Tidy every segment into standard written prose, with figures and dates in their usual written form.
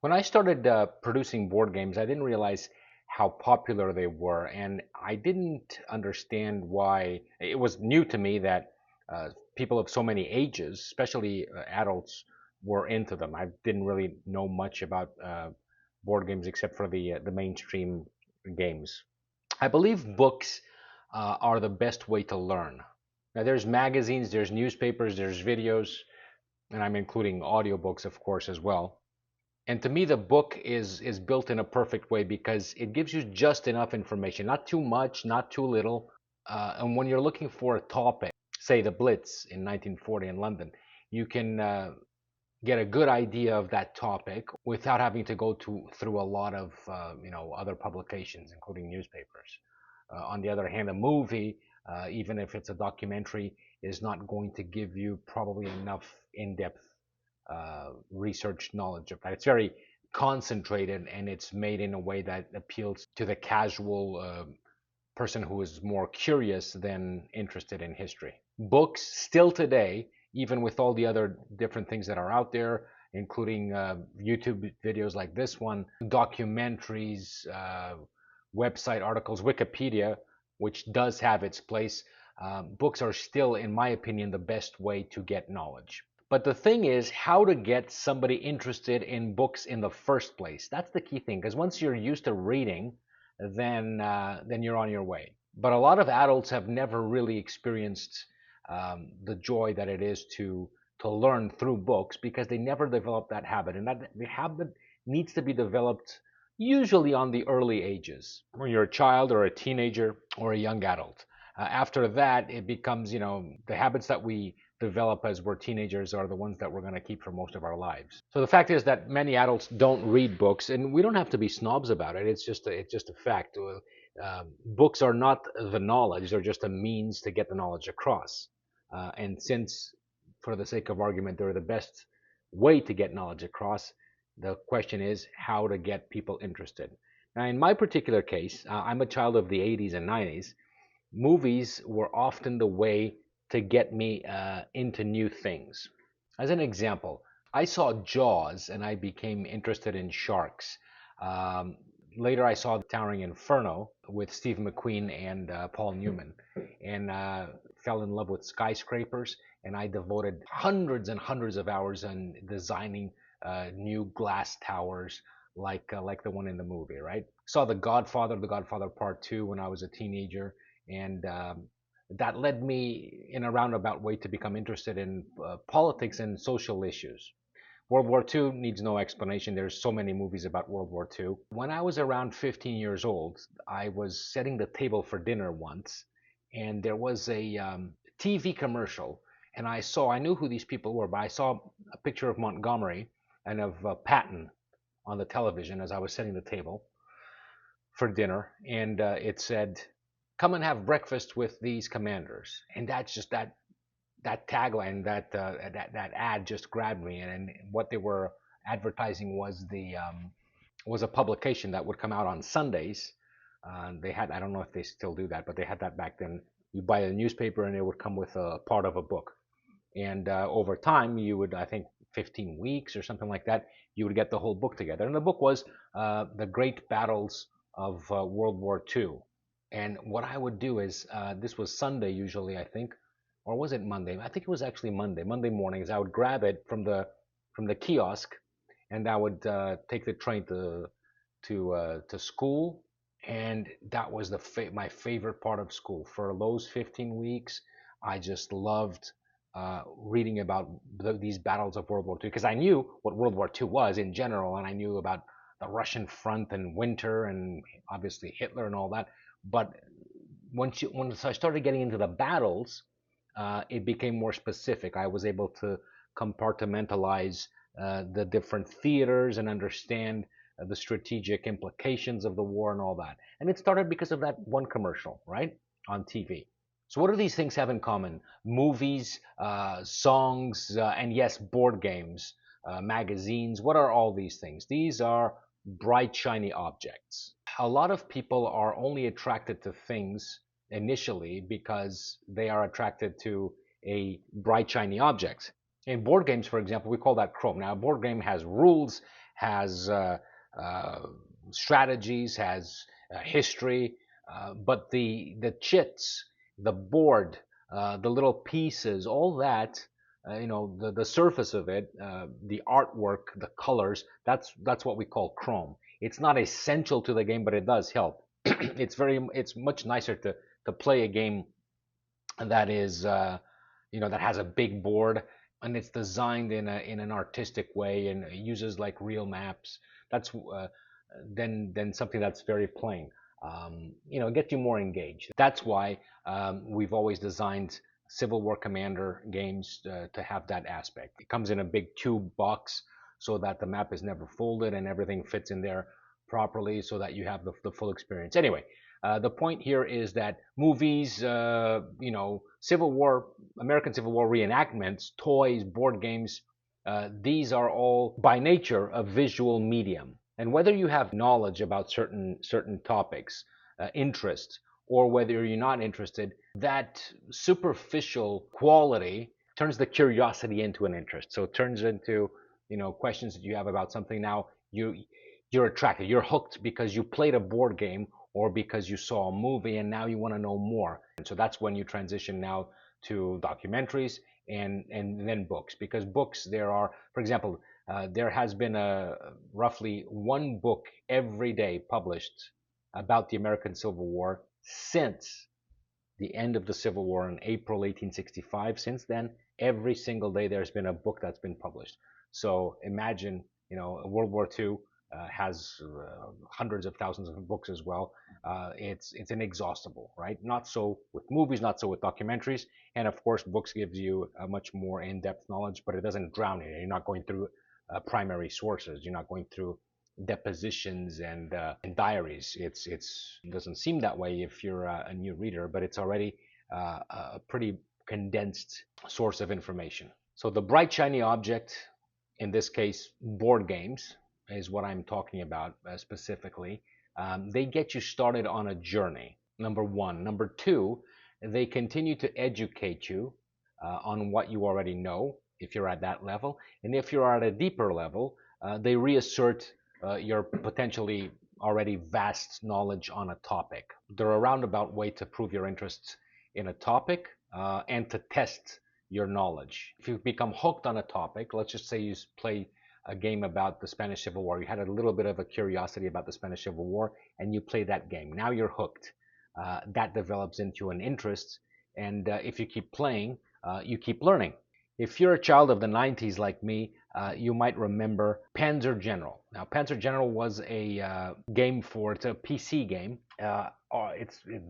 When I started producing board games, I didn't realize how popular they were, and I didn't understand why. It was new to me that people of so many ages, especially adults, were into them. I didn't really know much about board games except for the mainstream games. I believe books are the best way to learn. Now, there's magazines, there's newspapers, there's videos, and I'm including audiobooks, of course, as well. And to me, the book is built in a perfect way because it gives you just enough information, not too much, not too little. And when you're looking for a topic, say the Blitz in 1940 in London, you can get a good idea of that topic without having to go through a lot of other publications, including newspapers. On the other hand, a movie, even if it's a documentary, is not going to give you probably enough in-depth research knowledge of that. It's very concentrated and it's made in a way that appeals to the casual person who is more curious than interested in history. Books still today, even with all the other different things that are out there, including YouTube videos like this one, documentaries, website articles, Wikipedia, which does have its place, books are still, in my opinion, the best way to get knowledge. But the thing is, how to get somebody interested in books in the first place. That's the key thing, because once you're used to reading, then you're on your way. But a lot of adults have never really experienced the joy that it is to learn through books because they never develop that habit, and that the habit needs to be developed usually on the early ages, when you're a child or a teenager or a young adult. After that, it becomes, the habits that we develop as we're teenagers are the ones that we're going to keep for most of our lives. So the fact is that many adults don't read books, and we don't have to be snobs about it. It's just a fact. Books are not the knowledge; they're just a means to get the knowledge across. And since, for the sake of argument, they're the best way to get knowledge across, the question is how to get people interested. Now, in my particular case, I'm a child of the 80s and 90s. Movies were often the way to get me into new things. As an example, I saw Jaws and I became interested in sharks. Um, Later, I saw Towering Inferno with Steve McQueen and Paul Newman, and fell in love with skyscrapers. And I devoted hundreds and hundreds of hours on designing new glass towers like the one in the movie. Right? Saw The Godfather Part Two when I was a teenager, and that led me in a roundabout way to become interested in politics and social issues. World War II needs no explanation. There's so many movies about World War II. When I was around 15 years old, I was setting the table for dinner once, and there was a TV commercial, and I knew who these people were, but I saw a picture of Montgomery and of Patton on the television as I was setting the table for dinner, and it said, "Come and have breakfast with these commanders." And that's just that tagline, that ad just grabbed me, and what they were advertising was a publication that would come out on Sundays. They had, I don't know if they still do that, but they had that back then. You buy a newspaper and it would come with a part of a book, and over time you would, I think, 15 weeks or something like that, you would get the whole book together. And the book was the great battles of World War II. And what I would do is, this was Sunday usually, I think, or was it Monday? I think it was actually Monday. Monday mornings, I would grab it from the kiosk, and I would take the train to school, and that was my favorite part of school. For those 15 weeks, I just loved reading about these battles of World War II because I knew what World War II was in general, and I knew about the Russian front and winter and obviously Hitler and all that. But once I started getting into the battles, it became more specific. I was able to compartmentalize the different theaters and understand the strategic implications of the war and all that. And it started because of that one commercial, right, on TV. So what do these things have in common? Movies, songs, and yes, board games, magazines. What are all these things? These are bright, shiny objects. A lot of people are only attracted to things initially because they are attracted to a bright, shiny object. In board games, for example, we call that Chrome. Now, a board game has rules, has uh, strategies, has history, but the chits, the board, the little pieces, all that, the surface of it, the artwork, the colors, that's what we call chrome. It's not essential to the game, but it does help. It's much nicer to play a game that is that has a big board and it's designed in an artistic way and uses like real maps. That's than something that's very plain. Get you more engaged. That's why we've always designed Civil War Commander games to have that aspect. It comes in a big tube box so that the map is never folded and everything fits in there properly so that you have the full experience. Anyway, the point here is that movies, Civil War, American Civil War reenactments, toys, board games, these are all by nature a visual medium. And whether you have knowledge about certain topics, interests, or whether you're not interested, that superficial quality turns the curiosity into an interest. So it turns into questions that you have about something. Now you're attracted, you're hooked because you played a board game or because you saw a movie and now you want to know more. And so that's when you transition now to documentaries and then books. Because books, there are, for example, there has been roughly one book every day published about the American Civil War since the end of the Civil War in April 1865. Since then, every single day there's been a book that's been published. So imagine, World War II has hundreds of thousands of books as well. It's inexhaustible, right? Not so with movies, not so with documentaries, and of course, books gives you a much more in-depth knowledge, but it doesn't drown it. You're not going through primary sources. You're not going through depositions and diaries. It doesn't seem that way if you're a new reader, but it's already a pretty condensed source of information. So the bright shiny object, in this case, board games, is what I'm talking about specifically. They get you started on a journey. Number one. Number two, they continue to educate you on what you already know if you're at that level, and if you're at a deeper level, they reassert your potentially already vast knowledge on a topic. They're a roundabout way to prove your interest in a topic and to test your knowledge. If you become hooked on a topic, let's just say you play a game about the Spanish Civil War, you had a little bit of a curiosity about the Spanish Civil War, and you play that game. Now you're hooked. That develops into an interest, and if you keep playing, you keep learning. If you're a child of the 90s like me, you might remember Panzer General. Now, Panzer General was a game it's a PC game.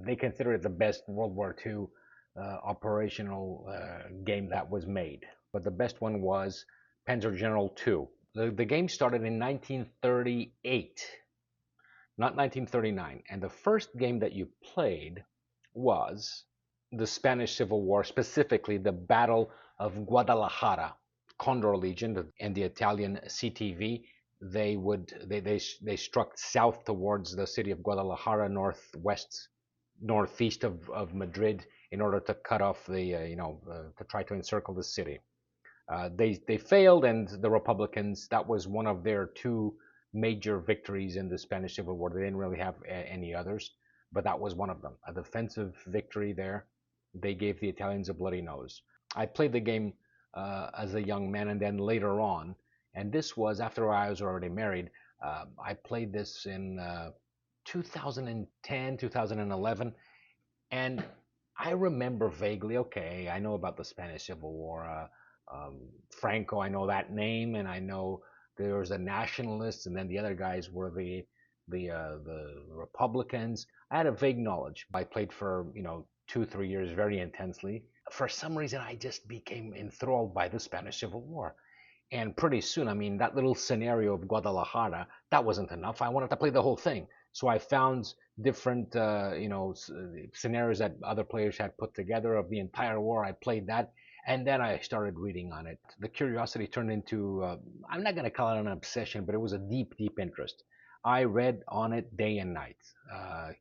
They consider it the best World War II operational game that was made. But the best one was Panzer General 2. The game started in 1938, not 1939. And the first game that you played was the Spanish Civil War, specifically the Battle of Guadalajara. Condor Legion and the Italian CTV, they struck south towards the city of Guadalajara, northeast of Madrid, in order to cut off to try to encircle the city. They failed, and the Republicans, that was one of their two major victories in the Spanish Civil War. They didn't really have any others, but that was one of them. A defensive victory there. They gave the Italians a bloody nose. I played the game as a young man, and then later on, and this was after I was already married. I played this in 2010, 2011, and I remember vaguely. Okay, I know about the Spanish Civil War. Franco, I know that name, and I know there was a nationalist, and then the other guys were the Republicans. I had a vague knowledge. I played for 2-3 years very intensely. For some reason, I just became enthralled by the Spanish Civil War. And pretty soon, I mean, that little scenario of Guadalajara, that wasn't enough. I wanted to play the whole thing. So I found different, scenarios that other players had put together of the entire war. I played that. And then I started reading on it. The curiosity turned into, I'm not going to call it an obsession, but it was a deep, deep interest. I read on it day and night.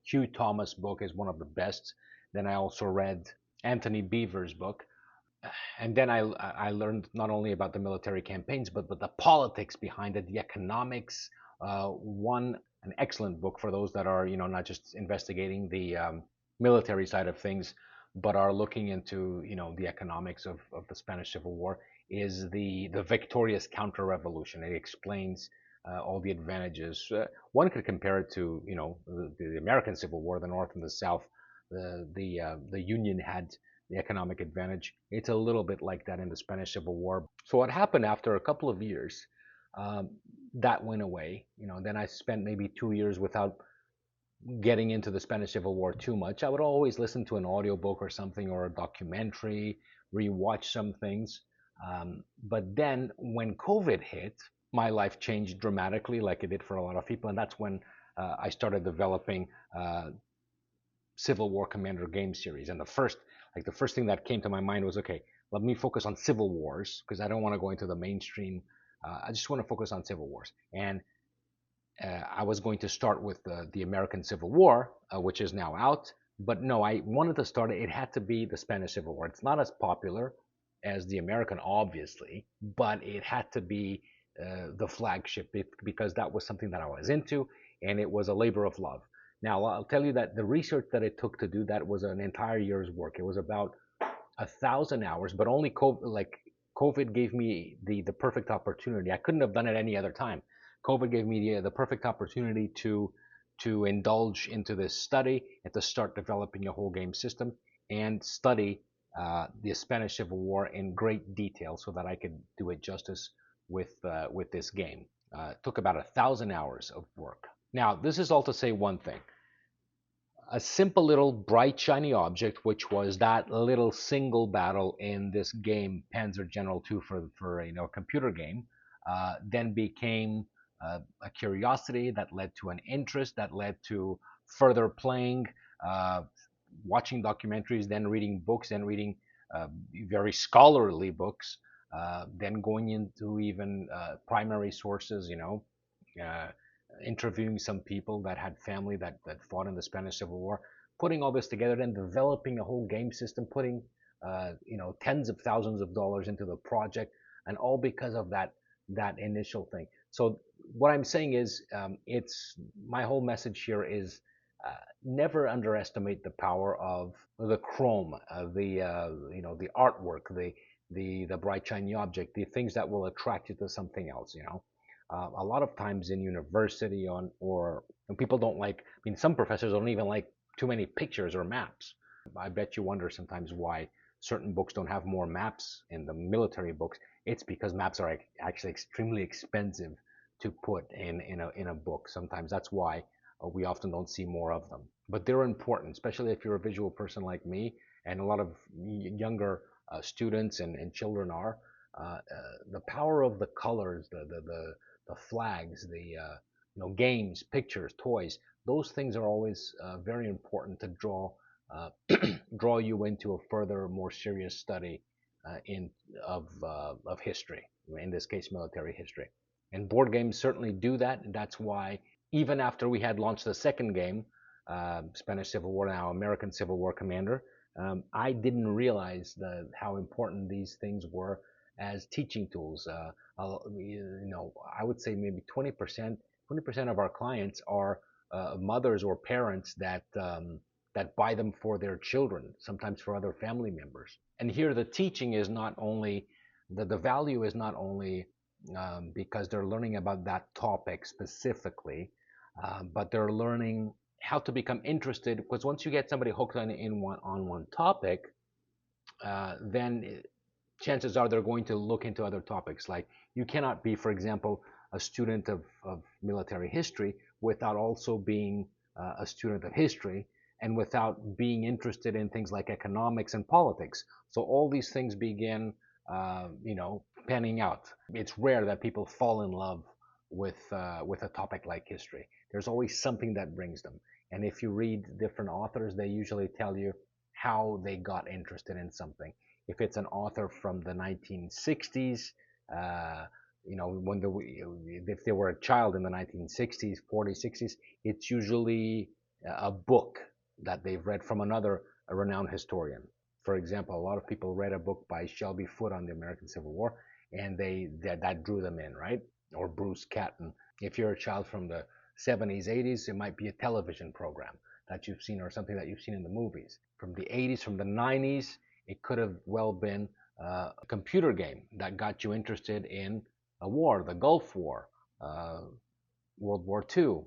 Hugh Thomas' book is one of the best. Then I also read Anthony Beevor's book. And then I learned not only about the military campaigns, but the politics behind it, the economics. One an excellent book for those that are not just investigating the military side of things, but are looking into the economics of the Spanish Civil War is the Victorious Counter Revolution. It explains all the advantages. One could compare it to the American Civil War, the North and the South. The Union had the economic advantage. It's a little bit like that in the Spanish Civil War. So what happened after a couple of years, um, that went away. Then I spent maybe 2 years without getting into the Spanish Civil War too much. I would always listen to an audiobook or something or a documentary, rewatch some things. But then when COVID hit, my life changed dramatically, like it did for a lot of people, and that's when I started developing Civil War Commander game series. And the first thing that came to my mind was, okay, let me focus on civil wars because I don't want to go into the mainstream. I just want to focus on civil wars. And I was going to start with the American Civil War, which is now out. But no, I wanted to start it. It had to be the Spanish Civil War. It's not as popular as the American, obviously, but it had to be the flagship because that was something that I was into, and it was a labor of love. Now, I'll tell you that the research that it took to do that was an entire year's work. It was about 1,000 hours, but only COVID gave me the perfect opportunity. I couldn't have done it any other time. COVID gave me the perfect opportunity to indulge into this study and to start developing a whole game system and study the Spanish Civil War in great detail so that I could do it justice with this game. It took about 1,000 hours of work. Now, this is all to say one thing: a simple little bright shiny object, which was that little single battle in this game, Panzer General 2, for a computer game, then became a curiosity that led to an interest that led to further playing, uh, watching documentaries, then reading books, then reading very scholarly books, then going into even primary sources, uh, interviewing some people that had family that fought in the Spanish Civil War, putting all this together, then developing a whole game system, putting tens of thousands of dollars into the project, and all because of that initial thing. So what I'm saying is, it's my whole message here is never underestimate the power of the chrome, the artwork, the bright shiny object, the things that will attract you to something else. A lot of times in university or when people don't like, I mean, some professors don't even like too many pictures or maps. I bet you wonder sometimes why certain books don't have more maps in the military books. It's because maps are actually extremely expensive to put in a book. Sometimes that's why we often don't see more of them. But they're important, especially if you're a visual person like me, and a lot of younger students and children are. The power of the colors, the flags, the games, pictures, toys. Those things are always very important to uh, draw you into a further, more serious study in of history. In this case, military history. And board games certainly do that. And that's why even after we had launched the second game, Spanish Civil War, now American Civil War Commander, I didn't realize how important these things were as teaching tools. I would say maybe 20% of our clients are mothers or parents that buy them for their children, sometimes for other family members. And here the teaching is not only the value is not only because they're learning about that topic specifically, but they're learning how to become interested. Because once you get somebody hooked on one topic, then chances are they're going to look into other topics. Like you cannot be, for example, a student of military history without also being a student of history and without being interested in things like economics and politics. So all these things begin, panning out. It's rare that people fall in love with a topic like history. There's always something that brings them. And if you read different authors, they usually tell you how they got interested in something. If it's an author from the 1960s, when if they were a child in the 1960s, 40s, 60s, it's usually a book that they've read from a renowned historian. For example, a lot of people read a book by Shelby Foote on the American Civil War, and that drew them in, right? Or Bruce Catton. If you're a child from the 70s, 80s, it might be a television program that you've seen or something that you've seen in the movies. From the 80s, from the 90s, it could have well been a computer game that got you interested in a war, the Gulf War, uh, World War II,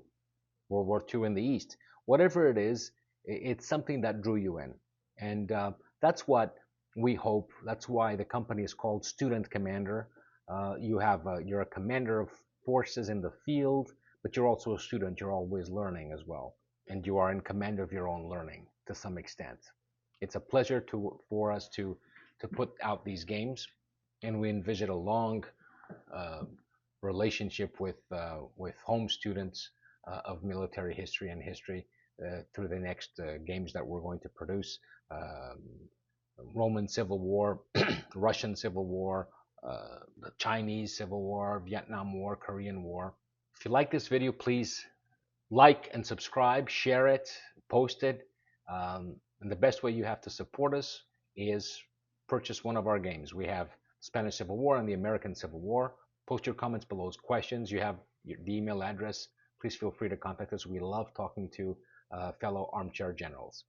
World War II in the East. Whatever it is, it's something that drew you in. And that's what we hope. That's why the company is called Student Commander. You're a commander of forces in the field, but you're also a student. You're always learning as well. And you are in command of your own learning to some extent. It's a pleasure for us to put out these games, and we envision a long uh, relationship with home students of military history and history through the next games that we're going to produce. Um, Roman Civil War, Russian Civil War, the Chinese Civil War, Vietnam War, Korean War. If you like this video, please like and subscribe, share it, post it. And the best way you have to support us is purchase one of our games. We have Spanish Civil War and the American Civil War. Post your comments below as questions. You have the email address. Please feel free to contact us. We love talking to fellow armchair generals.